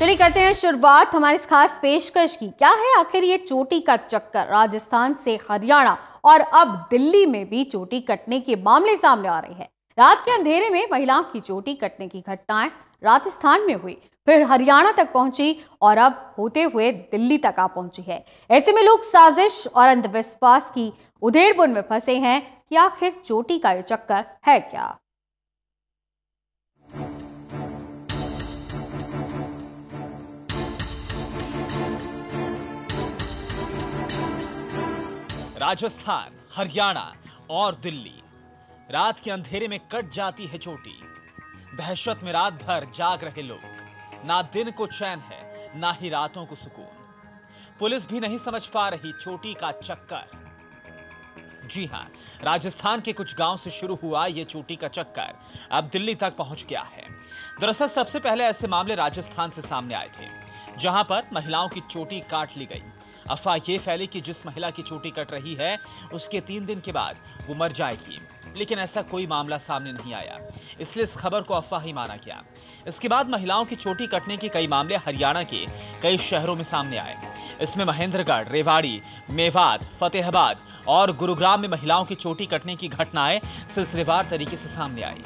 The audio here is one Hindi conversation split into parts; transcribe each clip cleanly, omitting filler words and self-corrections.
चलिए करते हैं शुरुआत हमारी इस खास पेशकश की। क्या है आखिर ये चोटी का चक्कर? राजस्थान से हरियाणा और अब दिल्ली में भी चोटी कटने के मामले सामने आ रहे हैं। रात के अंधेरे में महिलाओं की चोटी कटने की घटनाएं राजस्थान में हुई, फिर हरियाणा तक पहुंची और अब होते हुए दिल्ली तक आ पहुंची है। ऐसे में लोग साजिश और अंधविश्वास की उधेड़बुन में फंसे हैं कि आखिर चोटी का ये चक्कर है क्या। राजस्थान, हरियाणा और दिल्ली, रात के अंधेरे में कट जाती है चोटी। दहशत में रात भर जाग रहे लोग। ना दिन को चैन है, ना ही रातों को सुकून। पुलिस भी नहीं समझ पा रही चोटी का चक्कर। जी हां, राजस्थान के कुछ गांव से शुरू हुआ यह चोटी का चक्कर अब दिल्ली तक पहुंच गया है। दरअसल सबसे पहले ऐसे मामले राजस्थान से सामने आए थे, जहां पर महिलाओं की चोटी काट ली गई। अफवाह ये फैली कि जिस महिला की चोटी कट रही है उसके 3 दिन के बाद वो मर जाएगी, लेकिन ऐसा कोई मामला सामने नहीं आया, इसलिए इस खबर को अफवाह ही माना गया। इसके बाद महिलाओं की चोटी कटने के कई मामले हरियाणा के कई शहरों में सामने आए। इसमें महेंद्रगढ़, रेवाड़ी, मेवात, फतेहाबाद और गुरुग्राम में महिलाओं की चोटी कटने की घटनाएं सिलसिलेवार तरीके से सामने आई।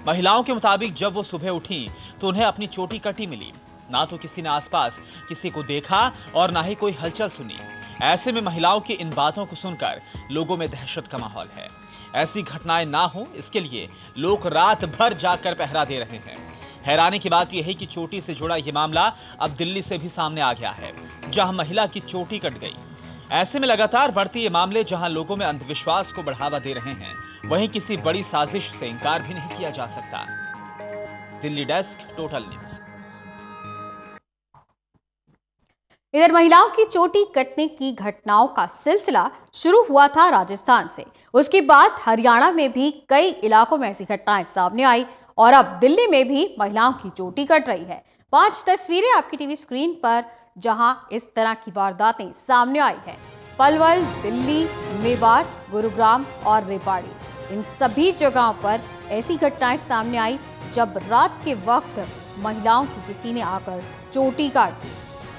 महिलाओं के मुताबिक जब वो सुबह उठी तो उन्हें अपनी चोटी कटी मिली। ना तो किसी ने आसपास किसी को देखा और ना ही कोई हलचल सुनी। ऐसे में महिलाओं की इन बातों को सुनकर लोगों में दहशत का माहौल है। ऐसी घटनाएं ना हो, इसके लिए लोग रात भर जाकर पहरा दे रहे हैं। हैरानी की बात यह है कि चोटी से जुड़ा यह मामला अब दिल्ली से भी सामने आ गया है, जहां महिला की चोटी कट गई। ऐसे में लगातार बढ़ते ये मामले जहां लोगों में अंधविश्वास को बढ़ावा दे रहे हैं, वहीं किसी बड़ी साजिश से इनकार भी नहीं किया जा सकता। Delhi desk, total news. इधर महिलाओं की चोटी कटने की घटनाओं का सिलसिला शुरू हुआ था राजस्थान से, उसके बाद हरियाणा में भी कई इलाकों में ऐसी घटनाएं सामने आई और अब दिल्ली में भी महिलाओं की चोटी कट रही है। 5 तस्वीरें आपकी टीवी स्क्रीन पर जहां इस तरह की वारदातें सामने आई हैं। पलवल, दिल्ली, मेवात, गुरुग्राम और रेवाड़ी, इन सभी जगहों पर ऐसी घटनाएं सामने आई जब रात के वक्त महिलाओं की किसी ने आकर चोटी काट दी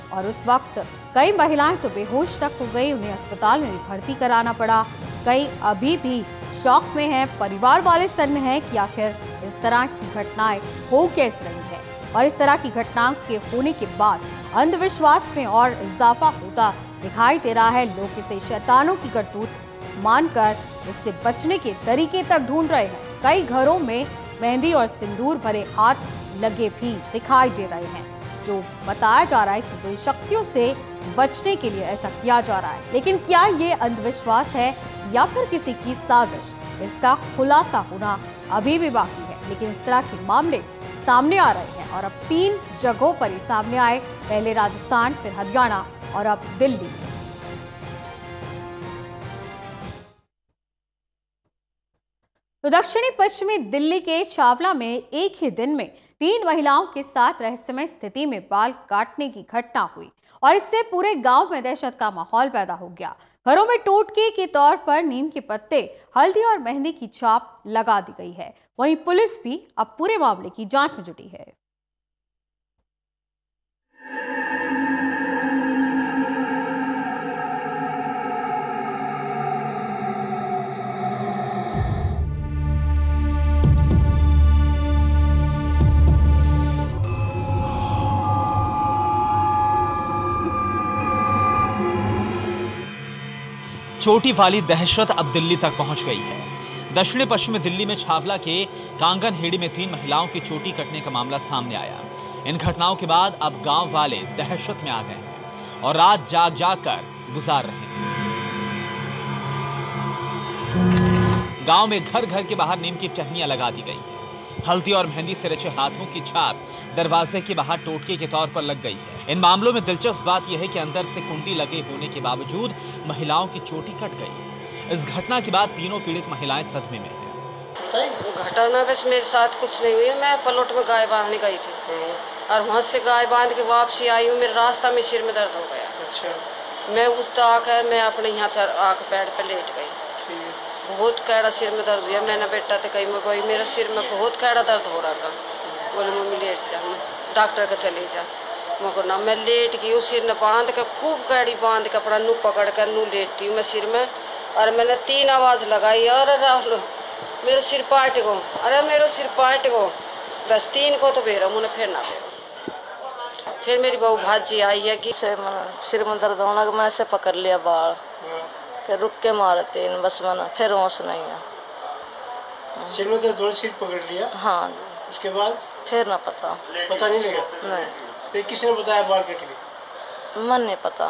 और उस वक्त कई महिलाएं तो बेहोश तक हो गई, उन्हें अस्पताल में भर्ती कराना पड़ा। कई अभी भी शॉक में हैं, परिवार वाले सन्न हैं कि आखिर इस तरह की घटनाएं हो कैसे रही है। और इस तरह की घटनाओं के होने के बाद अंधविश्वास में और इजाफा होता दिखाई दे रहा है। लोग इसे शैतानों की करतूत मानकर इससे बचने के तरीके तक ढूंढ रहे हैं। कई घरों में मेहंदी और सिंदूर भरे हाथ लगे भी दिखाई दे रहे हैं, जो बताया जा रहा है कि कोई शक्तियों से बचने के लिए ऐसा किया जा रहा है। लेकिन क्या ये अंधविश्वास है या फिर किसी की साजिश, इसका खुलासा होना अभी भी बाकी है। लेकिन इस तरह के मामले सामने आ रहे हैं और अब 3 जगहों पर ही सामने आए, पहले राजस्थान, फिर हरियाणा और अब दिल्ली। तो दक्षिणी पश्चिमी दिल्ली के छावला में एक ही दिन में 3 महिलाओं के साथ रहस्यमय स्थिति में बाल काटने की घटना हुई और इससे पूरे गांव में दहशत का माहौल पैदा हो गया। घरों में टोटके के तौर पर नीम के पत्ते, हल्दी और मेहंदी की छाप लगा दी गई है। वहीं पुलिस भी अब पूरे मामले की जांच में जुटी है। चोटी वाली दहशत अब दिल्ली तक पहुंच गई है। दक्षिण पश्चिमी दिल्ली में छावला के कांगनहेड़ी में 3 महिलाओं की चोटी कटने का मामला सामने आया। इन घटनाओं के बाद अब गांव वाले दहशत में आ गए हैं और रात जाग जाग कर गुजार रहे हैं। गांव में घर घर के बाहर नीम की टहनियां लगा दी गई हैं। हल्दी और मेहंदी से रचे हाथों की छाप दरवाजे के बाहर टोटके के तौर पर लग गई है। इन मामलों में दिलचस्प बात यह है कि अंदर से कुंडी लगे होने के बावजूद महिलाओं की चोटी कट गई। इस घटना के बाद तीनों पीड़ित महिलाएं सदमे में हैं। घटना बस मेरे साथ कुछ नहीं हुई। मैं पलोट में गाय बांधने गई थी और वहाँ से गाय बांध के वापसी आई हूँ। मेरे रास्ता में सिर में दर्द हो गया। अच्छा। मैं उस आकर मैं अपने यहाँ से आकर बेड पे लेट गई। बहुत कैड़ा सिर में दर्द हुआ। मैंने बेटा तो कहीं में कोई मेरे सिर में बहुत कैड़ा दर्द हो रहा था। बोले मम्मी लेट जा, डॉक्टर का चले जा। मगर ना मैं लेट गई हूँ, सिर न बांध के खूब गाड़ी बांध के अपना नू पकड़ कर नू लेटती हूँ मैं सिर में। और मैंने 3 आवाज लगाई, अरे राहुल मेरे सिर पाट गो, अरे मेरे सिर पाट गो। बस 3 को तो बेरो मुझे फिर ना बेरो। फिर मेरी बहू भाजी आई है कि सिर में दर्द होना, मैं ऐसे पकड़ लिया बाल, फिर रुक के मारते इन, बस मैंने फिर होश नहीं है। सिर में दर्द, सिर पकड़ लिया? हाँ। उसके बाद फिर ना पता नहीं लगा? नहीं। फिर किसने बताया बाल कट गए? मन नहीं पता।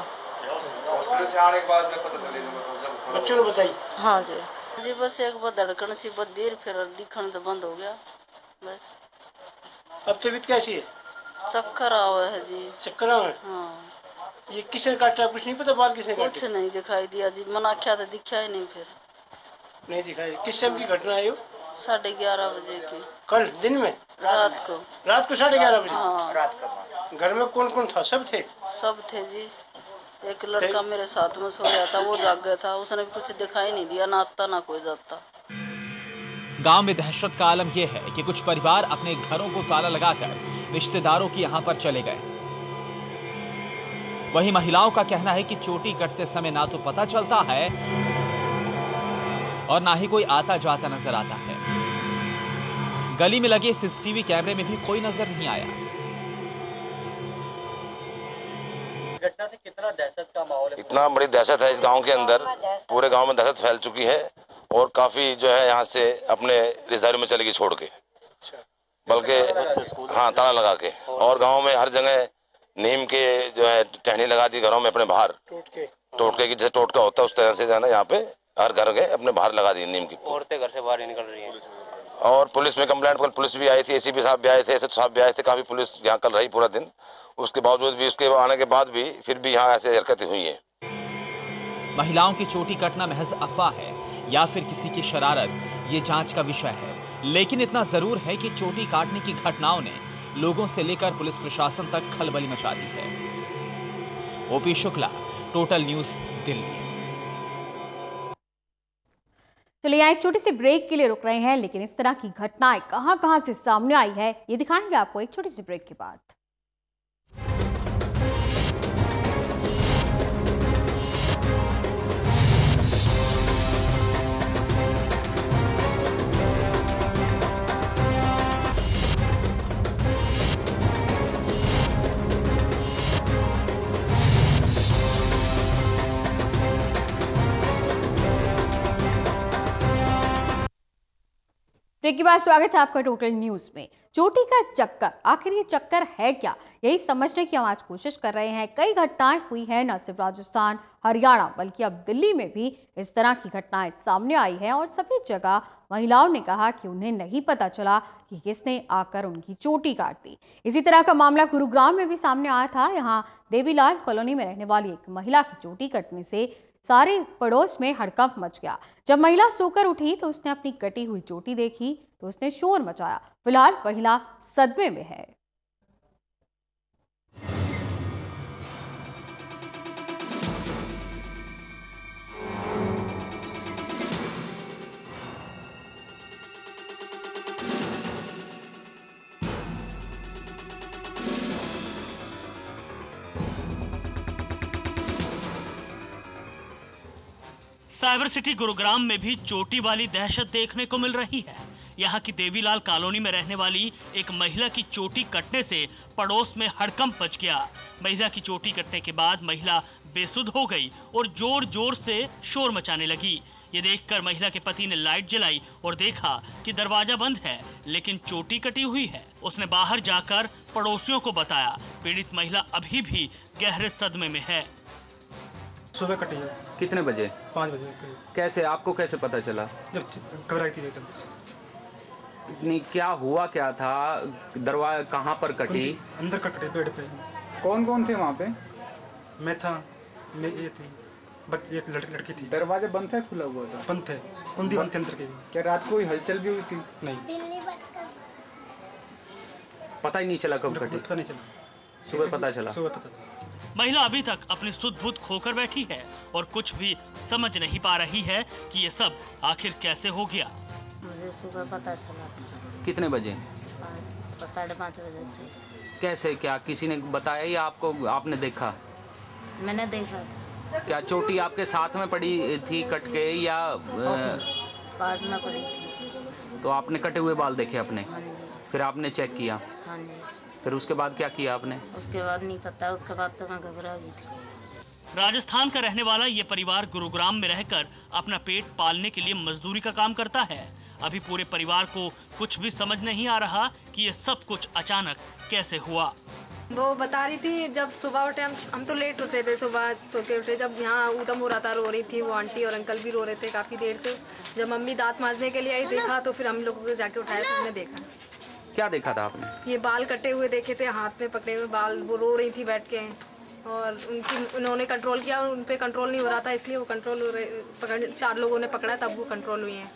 बच्चों ने बताई? हाँ जी बस एक बार धड़कन सी बहुत देर, फिर दिखना तो बंद हो गया बस। अब तबीयत कैसी है? चक्कर आवा है जी। चक्कर आवा? हाँ। ये किसने काटा कुछ नहीं पता? बाल किसने काटे? कुछ नहीं दिखाई दिया जी, मना क्या था, दिखा ही नहीं। फिर नहीं दिखाई। किस टाइम की घटना है? 11:30 बजे की। कल दिन में? रात को 11:30 बजे? हाँ। रात का। घर में कौन कौन था? सब थे? सब थे जी। एक लड़का मेरे साथ में सो गया था, वो जाग गया था, उसने भी कुछ दिखाई नहीं दिया, ना आता ना कोई जाता। गांव में दहशत का आलम यह है कि कुछ परिवार अपने घरों को ताला लगाकर रिश्तेदारों की यहां पर चले गए। वहीं महिलाओं का कहना है कि चोटी कटते समय ना तो पता चलता है और ना ही कोई आता जाता नजर आता है। गली में लगे सीसीटीवी कैमरे में भी कोई नजर नहीं आया। घटना से कितना दहशत का माहौल है? इतना बड़ी दहशत है इस गांव के अंदर, पूरे गांव में दहशत फैल चुकी है और काफी जो है यहाँ से अपने रिश्तेदारों में चली गई छोड़ के, बल्कि हाँ ताला लगा के। और गांव में हर जगह नीम के जो है टहनी लगा दी घरों में अपने बाहर, टोटके की जैसे टोटका होता है उस तरह से जो है ना यहाँ पे हर घर के अपने बाहर लगा दी नीम की। औरतें घर से बाहर नहीं निकल रही हैं। और पुलिस में कंप्लेंट, कल पुलिस भी आई थी, एसीपी साहब भी आए थे, एसएच साहब भी आए थे, काफी पुलिस यहाँ कल रही पूरा दिन। उसके बावजूद भी, उसके आने के बाद भी फिर भी यहाँ ऐसे हरकतें हुई है। महिलाओं की चोटी कटना महज अफवाह है या फिर किसी की शरारत, ये जांच का विषय है। लेकिन इतना जरूर है कि चोटी काटने की घटनाओं ने लोगों से लेकर पुलिस प्रशासन तक खलबली मचा दी है। OP Shukla, total news, Delhi. तो ले एक छोटी सी ब्रेक के लिए रुक रहे हैं, लेकिन इस तरह की घटनाएं कहां-कहां से सामने आई है ये दिखाएंगे आपको एक छोटी सी ब्रेक के बाद। ब्रेक के बाद स्वागत है आपका टोटल न्यूज में। चोटी का चक्कर, आखिर ये चक्कर है क्या, यही समझने की हम आज कोशिश कर रहे हैं। कई घटनाएं हुई हैं, न सिर्फ राजस्थान हरियाणा बल्कि अब दिल्ली में भी इस तरह की घटनाएं सामने आई हैं और सभी जगह महिलाओं ने कहा कि उन्हें नहीं पता चला कि किसने आकर उनकी चोटी काट दी। इसी तरह का मामला गुरुग्राम में भी सामने आया था। यहाँ देवीलाल कॉलोनी में रहने वाली एक महिला की चोटी कटने से सारे पड़ोस में हड़कंप मच गया। जब महिला सोकर उठी तो उसने अपनी कटी हुई चोटी देखी तो उसने शोर मचाया। फिलहाल महिला सदमे में है। साइबर सिटी गुरुग्राम में भी चोटी वाली दहशत देखने को मिल रही है। यहाँ की देवीलाल कॉलोनी में रहने वाली एक महिला की चोटी कटने से पड़ोस में हड़कंप मच गया। महिला की चोटी कटने के बाद महिला बेसुध हो गई और जोर जोर से शोर मचाने लगी। ये देखकर महिला के पति ने लाइट जलाई और देखा कि दरवाजा बंद है लेकिन चोटी कटी हुई है। उसने बाहर जाकर पड़ोसियों को बताया। पीड़ित महिला अभी भी गहरे सदमे में है। सुबह कटी है। कितने बजे? 5 बजे। कैसे, आपको कैसे पता चला? जब घबराई थी एकदम। नहीं, क्या हुआ, क्या था? दरवाजा कहाँ पर कटी? अंदर कटी, पेड़ पे। कौन कौन थे वहाँ पे? मैं था, ये थी, एक लड़की थी। दरवाजा बंद था, खुला हुआ था? बंद थे, कुंडी बंद थे अंदर के। क्या रात को हलचल भी हुई थी? नहीं, पता ही नहीं चला कब कटी? पता नहीं चला। सुबह पता चला। सुबह पता चला। महिला अभी तक अपनी सुध बुध खोकर बैठी है और कुछ भी समझ नहीं पा रही है कि ये सब आखिर कैसे हो गया। मुझे सुबह पता चला था। कितने बजे? 5:30 बजे से। कैसे, क्या किसी ने बताया या आपको, आपने देखा? मैंने देखा था। क्या चोटी आपके साथ में पड़ी थी कट के या पास में पड़ी थी? तो आपने कटे हुए बाल देखे अपने? हाँ जी। फिर आपने चेक किया? हाँ जी। फिर उसके बाद क्या किया आपने? उसके बाद नहीं पता, उसके बाद तो मैं घबरा गई थी। राजस्थान का रहने वाला ये परिवार गुरुग्राम में रहकर अपना पेट पालने के लिए मजदूरी का काम करता है। अभी पूरे परिवार को कुछ भी समझ नहीं आ रहा कि ये सब कुछ अचानक कैसे हुआ। वो बता रही थी जब सुबह उठे, हम तो लेट उठे थे, सुबह सो के उठे, जब यहाँ ऊधम हो रहा था, रो रही थी वो आंटी और अंकल भी रो रहे थे काफ़ी देर से। जब मम्मी दांत मांजने के लिए आई देखा तो फिर हम लोगों को जाके उठाया तो हमने देखा। क्या देखा था आपने? ये बाल कटे हुए देखे थे, हाथ में पकड़े हुए बाल, वो रो रही थी बैठ के और उन्होंने कंट्रोल किया और उन पर कंट्रोल नहीं हो रहा था, इसलिए वो कंट्रोल हो रहे, 4 लोगों ने पकड़ा तब वो कंट्रोल हुई हैं।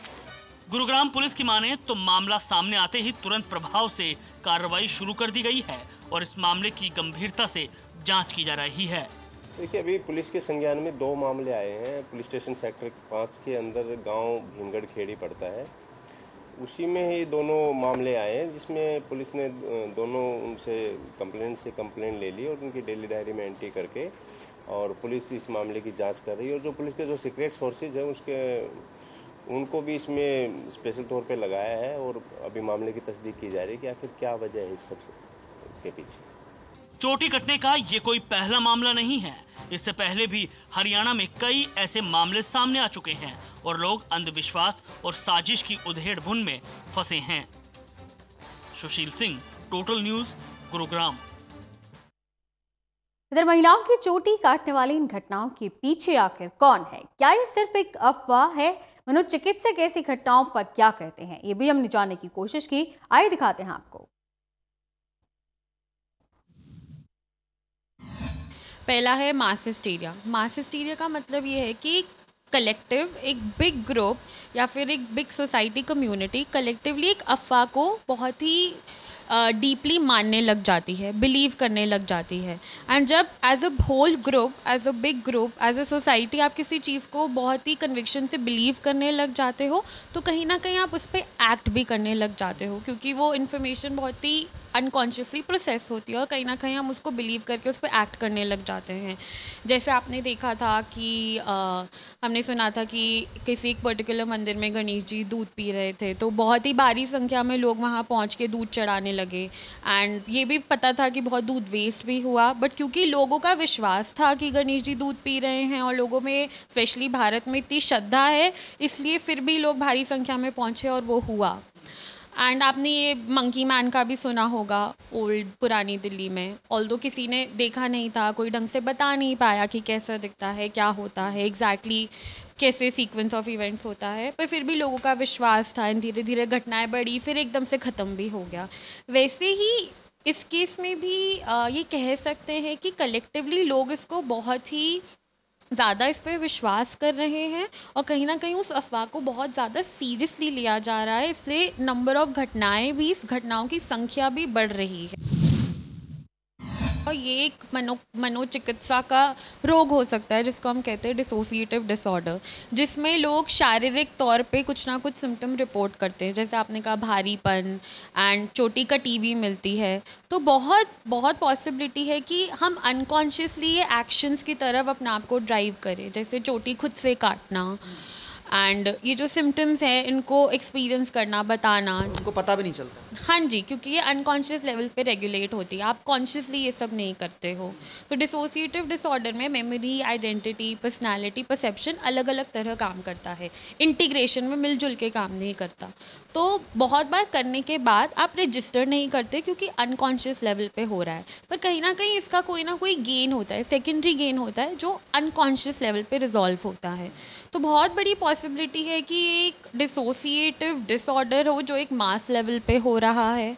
गुरुग्राम पुलिस की माने तो मामला सामने आते ही तुरंत प्रभाव से कार्रवाई शुरू कर दी गई है और इस मामले की गंभीरता से जांच की जा रही है। देखिए, अभी पुलिस के संज्ञान में 2 मामले आए हैं। पुलिस स्टेशन सेक्टर 5 के अंदर गांव भीमगढ़ खेड़ी पड़ता है, उसी में ही दोनों मामले आए हैं, जिसमें पुलिस ने दोनों उनसे कंप्लेंट ले ली और उनकी डेली डायरी में एंट्री करके और पुलिस इस मामले की जांच कर रही है। और जो पुलिस के जो सीक्रेट सोर्सेज हैं उनको भी इसमें स्पेशल तौर पे लगाया है और अभी मामले की तस्दीक की जा रही है कि आखिर क्या वजह है इस सब के पीछे। चोटी कटने का ये कोई पहला मामला नहीं है। इससे पहले भी हरियाणा में कई ऐसे मामले सामने आ चुके हैं और लोग अंधविश्वास और साजिश की उधेड़-बुन में फंसे हैं। Sushil Singh, total news, Gurugram. इधर महिलाओं की चोटी काटने वाली इन घटनाओं के पीछे आखिर कौन है? क्या ये सिर्फ एक अफवाह है? मनोचिकित्सक ऐसी घटनाओं पर क्या कहते हैं, ये भी हमने जानने की कोशिश की। आइए दिखाते हैं आपको। पहला है मास हिस्टीरिया। मास हिस्टीरिया का मतलब ये है कि कलेक्टिव, एक बिग ग्रुप या फिर एक बिग सोसाइटी कम्युनिटी कलेक्टिवली एक अफवाह को बहुत ही डीपली मानने लग जाती है, बिलीव करने लग जाती है। एंड जब as a whole group, as a big group, as a society आप किसी चीज़ को बहुत ही कन्विक्शन से बिलीव करने लग जाते हो तो कहीं ना कहीं आप उस पर एक्ट भी करने लग जाते हो, क्योंकि वो इन्फॉर्मेशन बहुत ही अनकॉन्शियसली प्रोसेस होती है और कहीं ना कहीं हम उसको बिलीव करके उस पर एक्ट करने लग जाते हैं। जैसे आपने देखा था कि हमने सुना था कि किसी एक पर्टिकुलर मंदिर में गणेश जी दूध पी रहे थे, तो बहुत ही भारी संख्या में लोग वहाँ पहुँच के दूध चढ़ाने लगे। एंड ये भी पता था कि बहुत दूध वेस्ट भी हुआ, बट क्योंकि लोगों का विश्वास था कि गणेश जी दूध पी रहे हैं और लोगों में स्पेशली भारत में इतनी श्रद्धा है, इसलिए फिर भी लोग भारी संख्या में पहुँचे और वो हुआ। एंड आपने ये मंकी मैन का भी सुना होगा ओल्ड पुरानी दिल्ली में, ऑल्दो किसी ने देखा नहीं था, कोई ढंग से बता नहीं पाया कि कैसा दिखता है, क्या होता है एग्जैक्टली, कैसे सीक्वेंस ऑफ इवेंट्स होता है, पर फिर भी लोगों का विश्वास था। धीरे धीरे घटनाएं बढ़ी, फिर एकदम से ख़त्म भी हो गया। वैसे ही इस केस में भी ये कह सकते हैं कि कलेक्टिवली लोग इसको बहुत ही ज़्यादा इस पर विश्वास कर रहे हैं और कहीं ना कहीं उस अफवाह को बहुत ज़्यादा सीरियसली लिया जा रहा है, इसलिए नंबर ऑफ घटनाएं भी, इस घटनाओं की संख्या भी बढ़ रही है। और ये एक मनोचिकित्सा का रोग हो सकता है जिसको हम कहते हैं डिसोसिएटिव डिसऑर्डर, जिसमें लोग शारीरिक तौर पे कुछ ना कुछ सिम्टम रिपोर्ट करते हैं। जैसे आपने कहा भारीपन एंड चोटी कटी हुई मिलती है, तो बहुत पॉसिबिलिटी है कि हम अनकॉन्शियसली ये एक्शंस की तरफ अपने आप को ड्राइव करें, जैसे चोटी खुद से काटना एंड ये जो सिम्टम्स हैं इनको एक्सपीरियंस करना, बताना, उनको पता भी नहीं चलता। हाँ जी, क्योंकि ये अनकॉन्शियस लेवल पे रेगुलेट होती है, आप कॉन्शियसली ये सब नहीं करते हो। तो डिसोसिएटिव डिसऑर्डर में मेमोरी, आइडेंटिटी, पर्सनालिटी, परसेप्शन अलग अलग तरह काम करता है, इंटीग्रेशन में मिलजुल के काम नहीं करता। तो बहुत बार करने के बाद आप रजिस्टर नहीं करते क्योंकि अनकॉन्शियस लेवल पे हो रहा है, पर कहीं ना कहीं इसका कोई ना कोई गेन होता है, सेकेंडरी गेन होता है जो अनकॉन्शियस लेवल पे रिजॉल्व होता है। तो बहुत बड़ी पॉसिबिलिटी है कि एक डिसोसिएटिव डिसऑर्डर हो जो एक मास लेवल पे हो रहा है।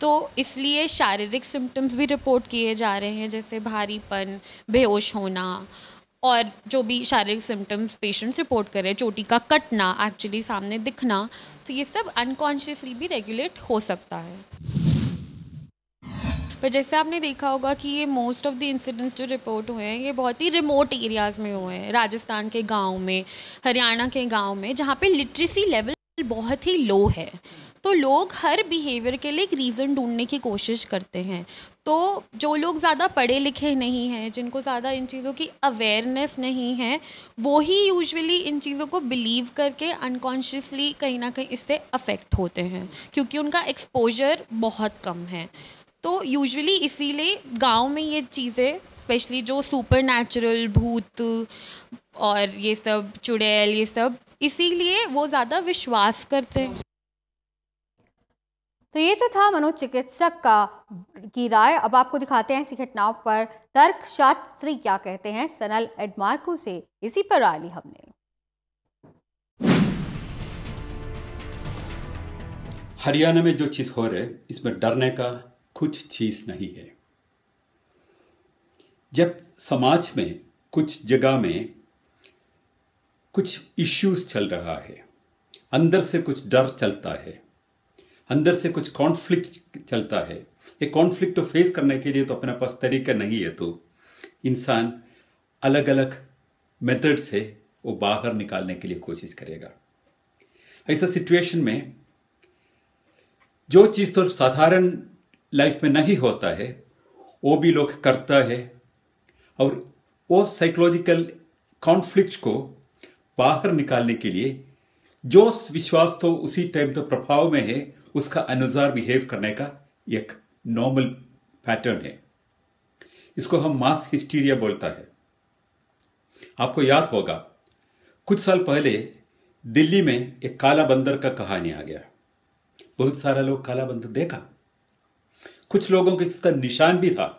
तो इसलिए शारीरिक सिम्टम्स भी रिपोर्ट किए जा रहे हैं, जैसे भारीपन, बेहोश होना और जो भी शारीरिक सिम्टम्स पेशेंट्स रिपोर्ट कर रहे हैं, चोटी का कटना एक्चुअली सामने दिखना, तो ये सब अनकॉन्शियसली भी रेगुलेट हो सकता है। पर जैसे आपने देखा होगा कि ये मोस्ट ऑफ द इंसिडेंट्स जो रिपोर्ट हुए हैं ये बहुत ही रिमोट एरियाज़ में हुए हैं, राजस्थान के गांव में, हरियाणा के गांव में, जहाँ पे लिटरेसी लेवल बहुत ही लो है। तो लोग हर बिहेवियर के लिए एक रीज़न ढूंढने की कोशिश करते हैं। तो जो लोग ज़्यादा पढ़े लिखे नहीं हैं, जिनको ज़्यादा इन चीज़ों की अवेयरनेस नहीं है, वो ही यूजुअली इन चीज़ों को बिलीव करके अनकॉन्शियसली कहीं ना कहीं इससे अफेक्ट होते हैं, क्योंकि उनका एक्सपोजर बहुत कम है। तो यूजुअली इसीलिए गांव में ये चीज़ें, स्पेशली जो सुपर नेचुरल भूत और ये सब चुड़ैल, ये सब इसीलिए वो ज़्यादा विश्वास करते हैं। तो ये तो था मनोचिकित्सक की राय। अब आपको दिखाते हैं ऐसी घटनाओं पर तर्कशास्त्री क्या कहते हैं। सनल एडमार्को से इसी पर राय ली हमने। हरियाणा में जो चीज हो रहा है, इसमें डरने का कुछ चीज नहीं है। जब समाज में कुछ जगह में कुछ इश्यूज चल रहा है, अंदर से कुछ डर चलता है, अंदर से कुछ कॉन्फ्लिक्ट चलता है, ये कॉन्फ्लिक्ट को फेस करने के लिए तो अपने पास तरीका नहीं है, तो इंसान अलग अलग मेथड से वो बाहर निकालने के लिए कोशिश करेगा। ऐसा सिचुएशन में जो चीज़ तो साधारण लाइफ में नहीं होता है, वो भी लोग करता है, और वो साइकोलॉजिकल कॉन्फ्लिक्ट को बाहर निकालने के लिए जो विश्वास तो उसी टाइम तो प्रभाव में है, उसका अनुसार बिहेव करने का एक नॉर्मल पैटर्न है। इसको हम मास हिस्टीरिया बोलता है। आपको याद होगा कुछ साल पहले दिल्ली में एक काला बंदर का कहानी आ गया। बहुत सारा लोग काला बंदर देखा, कुछ लोगों को इसका निशान भी था।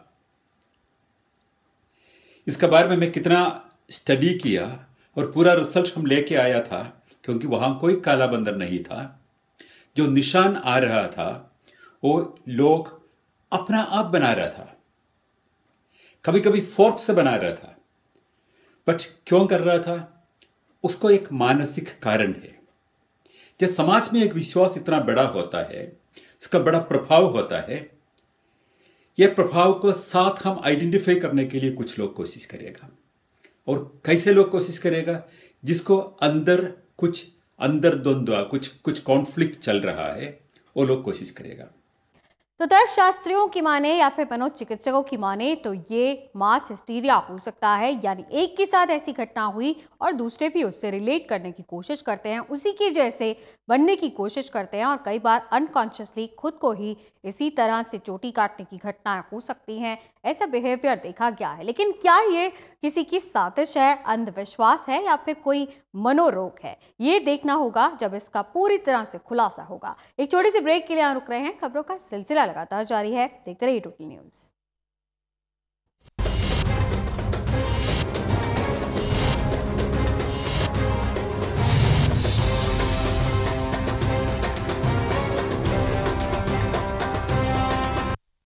इसके बारे में मैं कितना स्टडी किया और पूरा रिसर्च हम लेके आया था, क्योंकि वहां कोई काला बंदर नहीं था। जो निशान आ रहा था वो लोग अपना आप बना रहा था, कभी कभी फोर्क से बना रहा था, बट क्यों कर रहा था? उसको एक मानसिक कारण है। जब समाज में एक विश्वास इतना बड़ा होता है, इसका बड़ा प्रभाव होता है, यह प्रभाव को साथ हम आइडेंटिफाई करने के लिए कुछ लोग कोशिश करेगा। और कैसे लोग कोशिश करेगा? जिसको अंदर द्वंद्व, कुछ कॉन्फ्लिक्ट चल रहा है, वो लोग कोशिश करेगा। तो तर्कशास्त्रियों की माने या फिर मनोचिकित्सकों की माने तो ये मास हिस्टीरिया हो सकता है, यानी एक के साथ ऐसी घटना हुई और दूसरे भी उससे रिलेट करने की कोशिश करते हैं, उसी के जैसे बनने की कोशिश करते हैं, और कई बार अनकॉन्शियसली खुद को ही इसी तरह से चोटी काटने की घटनाएं हो सकती हैं। ऐसा बिहेवियर देखा गया है। लेकिन क्या ये किसी की साजिश है, अंधविश्वास है, या फिर कोई मनोरोग है? ये देखना होगा जब इसका पूरी तरह से खुलासा होगा। एक छोटी सी ब्रेक के लिए रुक रहे हैं। खबरों का सिलसिला लगातार जारी है, देखते रहिए टोटल न्यूज़।